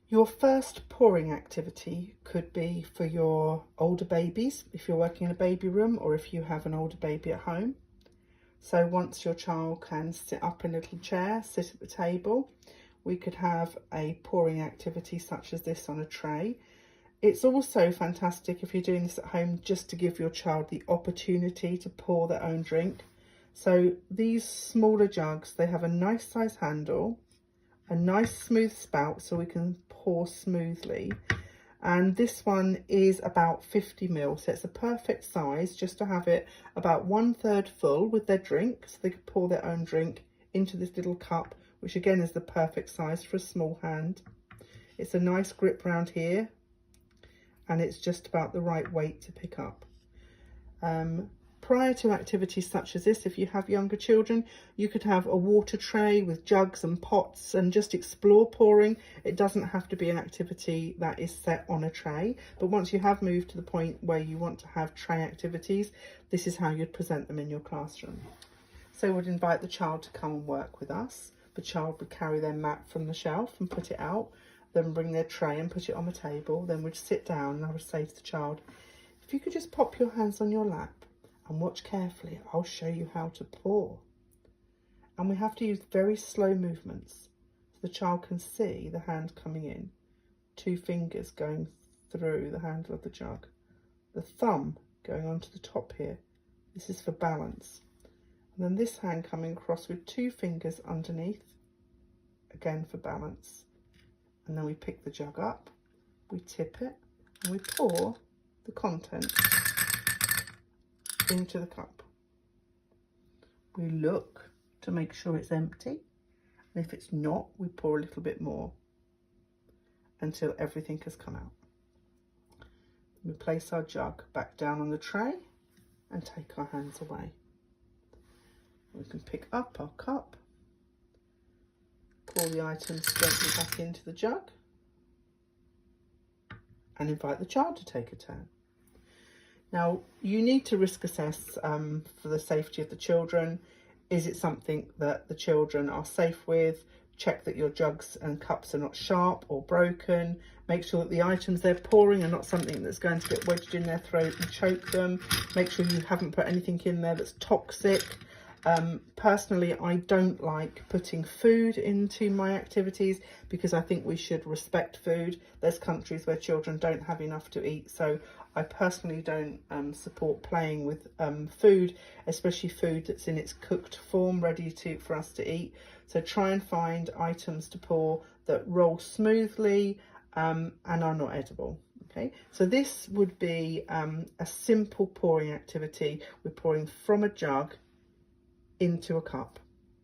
Your first pouring activity could be for your older babies, if you're working in a baby room or if you have an older baby at home. So once your child can sit up in a little chair, sit at the table, we could have a pouring activity such as this on a tray. It's also fantastic if you're doing this at home just to give your child the opportunity to pour their own drink. So these smaller jugs, they have a nice size handle, a nice smooth spout so we can pour smoothly, and this one is about 50 ml, so it's a perfect size just to have it about 1/3 full with their drink, so they can pour their own drink into this little cup, which again is the perfect size for a small hand. It's a nice grip round here and it's just about the right weight to pick up. Prior to activities such as this, if you have younger children, you could have a water tray with jugs and pots and just explore pouring. It doesn't have to be an activity that is set on a tray, but once you have moved to the point where you want to have tray activities, this is how you'd present them in your classroom. So we'd invite the child to come and work with us. The child would carry their mat from the shelf and put it out, then bring their tray and put it on the table. Then we'd sit down and I would say to the child, if you could just pop your hands on your lap and watch carefully, I'll show you how to pour. And we have to use very slow movements so the child can see the hand coming in, 2 fingers going through the handle of the jug, the thumb going onto the top here, this is for balance, and then this hand coming across with 2 fingers underneath, again for balance. And then we pick the jug up, we tip it, and we pour the contents into the cup. We look to make sure it's empty, and if it's not, we pour a little bit more until everything has come out. We place our jug back down on the tray and take our hands away. We can pick up our cup, pour the items gently back into the jug and invite the child to take a turn. Now, you need to risk assess for the safety of the children. Is it something that the children are safe with? Check that your jugs and cups are not sharp or broken. Make sure that the items they're pouring are not something that's going to get wedged in their throat and choke them. Make sure you haven't put anything in there that's toxic. Personally, I don't like putting food into my activities because I think we should respect food. There's countries where children don't have enough to eat, so I personally don't support playing with food, especially food that's in its cooked form, ready for us to eat. So try and find items to pour that roll smoothly and are not edible. Okay, so this would be a simple pouring activity. We're pouring from a jug into a cup.